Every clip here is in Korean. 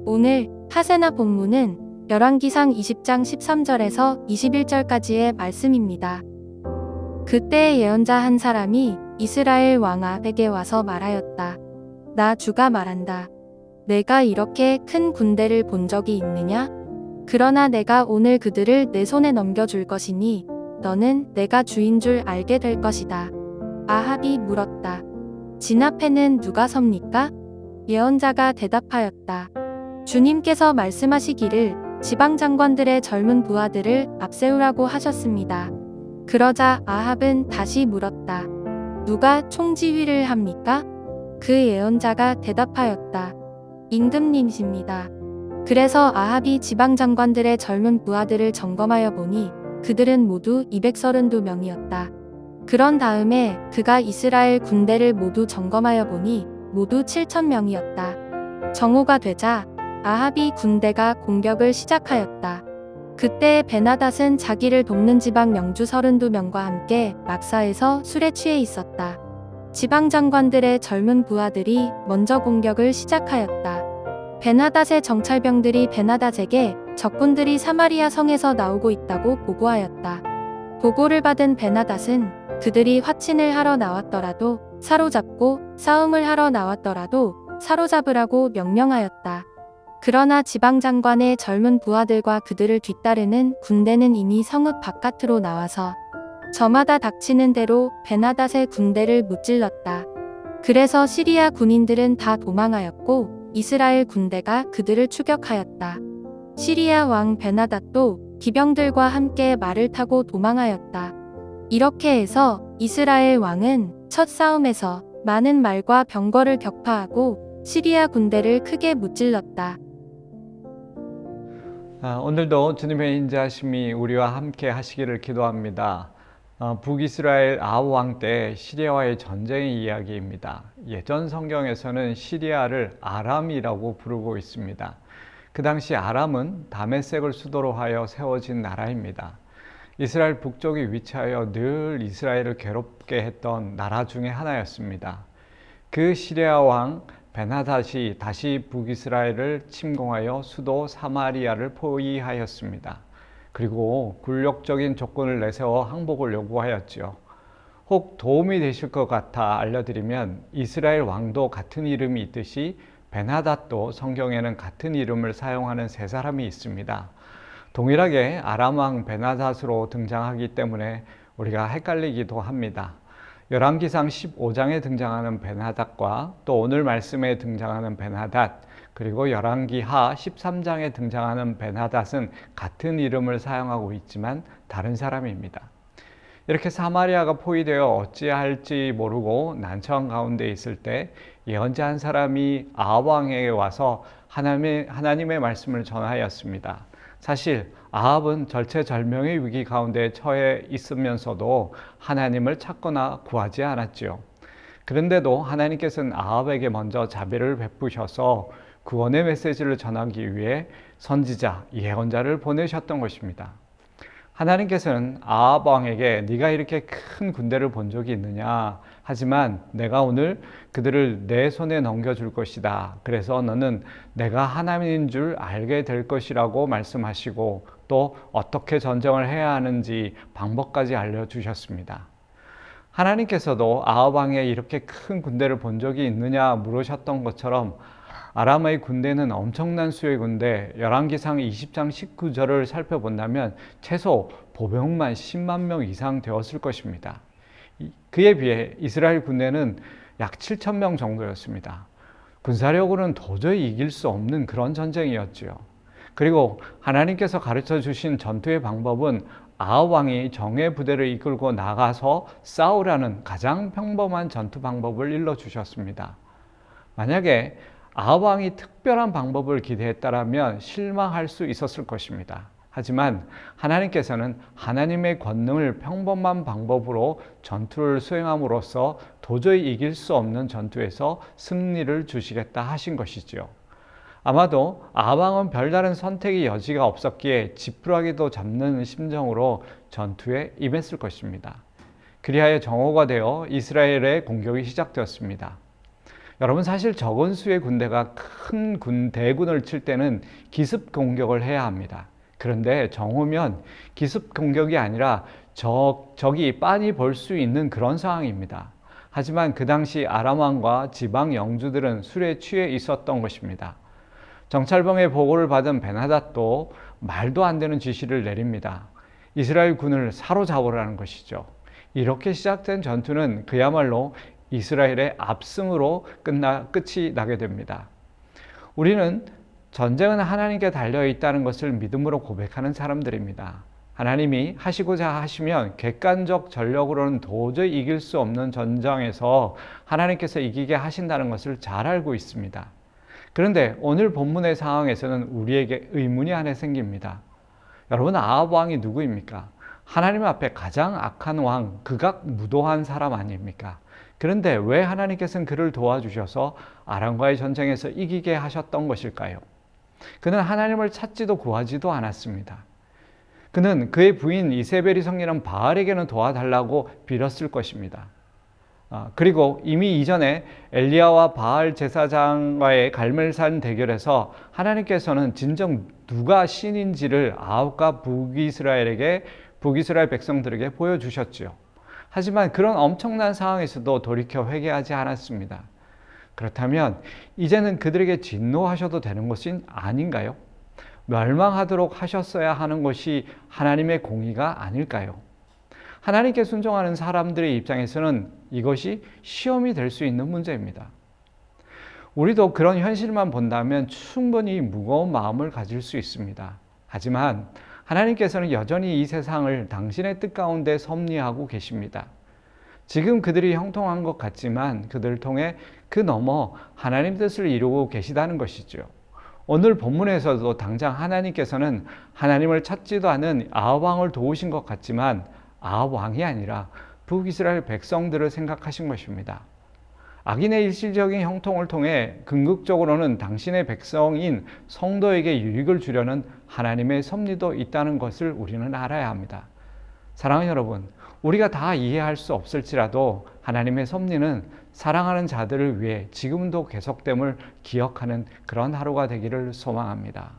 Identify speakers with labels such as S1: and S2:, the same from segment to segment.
S1: 오늘 하세나 본문은 열왕기상 20장 13절에서 21절까지의 말씀입니다. 그때 예언자 한 사람이 이스라엘 왕 아합에게 와서 말하였다. 나 주가 말한다. 내가 이렇게 큰 군대를 본 적이 있느냐? 그러나 내가 오늘 그들을 내 손에 넘겨줄 것이니 너는 내가 주인 줄 알게 될 것이다. 아합이 물었다. 진 앞에는 누가 섭니까? 예언자가 대답하였다. 주님께서 말씀하시기를 지방장관들의 젊은 부하들을 앞세우라고 하셨습니다. 그러자 아합은 다시 물었다. 누가 총지휘를 합니까? 그 예언자가 대답하였다. 임금님이십니다. 그래서 아합이 지방장관들의 젊은 부하들을 점검하여 보니 그들은 모두 232명이었다. 그런 다음에 그가 이스라엘 군대를 모두 점검하여 보니 모두 7,000명이었다. 정오가 되자 아합이 군대가 공격을 시작하였다. 그때 베나닷은 자기를 돕는 지방 영주 32명과 함께 막사에서 술에 취해 있었다. 지방장관들의 젊은 부하들이 먼저 공격을 시작하였다. 베나닷의 정찰병들이 베나닷에게 적군들이 사마리아 성에서 나오고 있다고 보고하였다. 보고를 받은 베나닷은 그들이 화친을 하러 나왔더라도 사로잡고 싸움을 하러 나왔더라도 사로잡으라고 명령하였다. 그러나 지방장관의 젊은 부하들과 그들을 뒤따르는 군대는 이미 성읍 바깥으로 나와서 저마다 닥치는 대로 베나닷의 군대를 무찔렀다. 그래서 시리아 군인들은 다 도망하였고 이스라엘 군대가 그들을 추격하였다. 시리아 왕 베나닷도 기병들과 함께 말을 타고 도망하였다. 이렇게 해서 이스라엘 왕은 첫 싸움에서 많은 말과 병거를 격파하고 시리아 군대를 크게 무찔렀다.
S2: 오늘도 주님의 인자하심이 우리와 함께 하시기를 기도합니다. 북이스라엘 아합 왕 때 시리아와의 전쟁의 이야기입니다. 예전 성경에서는 시리아를 아람이라고 부르고 있습니다. 그 당시 아람은 다메섹을 수도로 하여 세워진 나라입니다. 이스라엘 북쪽에 위치하여 늘 이스라엘을 괴롭게 했던 나라 중에 하나였습니다. 그 시리아 왕 베나닷이 다시 북이스라엘을 침공하여 수도 사마리아를 포위하였습니다. 그리고 굴욕적인 조건을 내세워 항복을 요구하였지요. 혹 도움이 되실 것 같아 알려드리면 이스라엘 왕도 같은 이름이 있듯이 베나닷도 성경에는 같은 이름을 사용하는 세 사람이 있습니다. 동일하게 아람 왕 베나닷으로 등장하기 때문에 우리가 헷갈리기도 합니다. 열왕기상 15장에 등장하는 베나닷과 또 오늘 말씀에 등장하는 베나닷, 그리고 열왕기하 13장에 등장하는 베나닷은 같은 이름을 사용하고 있지만 다른 사람입니다. 이렇게 사마리아가 포위되어 어찌할지 모르고 난처한 가운데 있을 때 예언자 한 사람이 아합 왕에게 와서 하나님의 말씀을 전하였습니다. 사실 아합은 절체절명의 위기 가운데 처해 있으면서도 하나님을 찾거나 구하지 않았지요. 그런데도 하나님께서는 아합에게 먼저 자비를 베푸셔서 구원의 메시지를 전하기 위해 선지자, 예언자를 보내셨던 것입니다. 하나님께서는 아합 왕에게 네가 이렇게 큰 군대를 본 적이 있느냐? 하지만 내가 오늘 그들을 내 손에 넘겨줄 것이다. 그래서 너는 내가 하나님인 줄 알게 될 것이라고 말씀하시고 또 어떻게 전쟁을 해야 하는지 방법까지 알려주셨습니다. 하나님께서도 아합 왕에 이렇게 큰 군대를 본 적이 있느냐 물으셨던 것처럼 아람의 군대는 엄청난 수의 군대, 열왕기상 20장 19절을 살펴본다면 최소 보병만 10만 명 이상 되었을 것입니다. 그에 비해 이스라엘 군대는 약 7천 명 정도였습니다. 군사력으로는 도저히 이길 수 없는 그런 전쟁이었지요. 그리고 하나님께서 가르쳐 주신 전투의 방법은 아합 왕이 정예 부대를 이끌고 나가서 싸우라는 가장 평범한 전투 방법을 일러주셨습니다. 만약에 아합 왕이 특별한 방법을 기대했다면 실망할 수 있었을 것입니다. 하지만 하나님께서는 하나님의 권능을 평범한 방법으로 전투를 수행함으로써 도저히 이길 수 없는 전투에서 승리를 주시겠다 하신 것이지요. 아마도 아합 왕은 별다른 선택의 여지가 없었기에 지푸라기도 잡는 심정으로 전투에 임했을 것입니다. 그리하여 정오가 되어 이스라엘의 공격이 시작되었습니다. 여러분, 사실 적은 수의 군대가 큰 대군을 칠 때는 기습 공격을 해야 합니다. 그런데 정오면 기습 공격이 아니라 적이 빤히 볼 수 있는 그런 상황입니다. 하지만 그 당시 아람 왕과 지방 영주들은 술에 취해 있었던 것입니다. 정찰병의 보고를 받은 베나닷도 말도 안 되는 지시를 내립니다. 이스라엘 군을 사로잡으라는 것이죠. 이렇게 시작된 전투는 그야말로 이스라엘의 압승으로 끝이 나게 됩니다. 우리는 전쟁은 하나님께 달려 있다는 것을 믿음으로 고백하는 사람들입니다. 하나님이 하시고자 하시면 객관적 전력으로는 도저히 이길 수 없는 전장에서 하나님께서 이기게 하신다는 것을 잘 알고 있습니다. 그런데 오늘 본문의 상황에서는 우리에게 의문이 하나 생깁니다. 여러분, 아합 왕이 누구입니까? 하나님 앞에 가장 악한 왕, 극악무도한 사람 아닙니까? 그런데 왜 하나님께서는 그를 도와주셔서 아람과의 전쟁에서 이기게 하셨던 것일까요? 그는 하나님을 찾지도 구하지도 않았습니다. 그는 그의 부인 이세벨이 섬기는 바알에게는 도와달라고 빌었을 것입니다. 그리고 이미 이전에 엘리야와 바알 제사장과의 갈멜산 대결에서 하나님께서는 진정 누가 신인지를 아합과 북이스라엘 백성들에게 보여주셨죠. 하지만 그런 엄청난 상황에서도 돌이켜 회개하지 않았습니다. 그렇다면 이제는 그들에게 진노하셔도 되는 것이 아닌가요? 멸망하도록 하셨어야 하는 것이 하나님의 공의가 아닐까요? 하나님께 순종하는 사람들의 입장에서는 이것이 시험이 될 수 있는 문제입니다. 우리도 그런 현실만 본다면 충분히 무거운 마음을 가질 수 있습니다. 하지만 하나님께서는 여전히 이 세상을 당신의 뜻 가운데 섭리하고 계십니다. 지금 그들이 형통한 것 같지만 그들을 통해 그 너머 하나님 뜻을 이루고 계시다는 것이죠. 오늘 본문에서도 당장 하나님께서는 하나님을 찾지도 않은 아합 왕을 도우신 것 같지만 아합 왕이 아니라 북이스라엘 백성들을 생각하신 것입니다. 악인의 일시적인 형통을 통해 궁극적으로는 당신의 백성인 성도에게 유익을 주려는 하나님의 섭리도 있다는 것을 우리는 알아야 합니다. 사랑하는 여러분, 우리가 다 이해할 수 없을지라도 하나님의 섭리는 사랑하는 자들을 위해 지금도 계속됨을 기억하는 그런 하루가 되기를 소망합니다.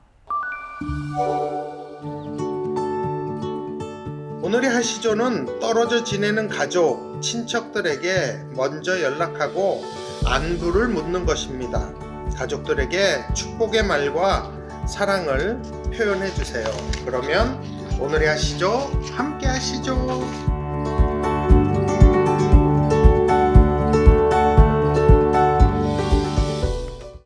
S3: 오늘의 하시조는 떨어져 지내는 가족, 친척들에게 먼저 연락하고 안부를 묻는 것입니다. 가족들에게 축복의 말과 사랑을 표현해 주세요. 그러면 오늘의 하시조 함께 하시죠.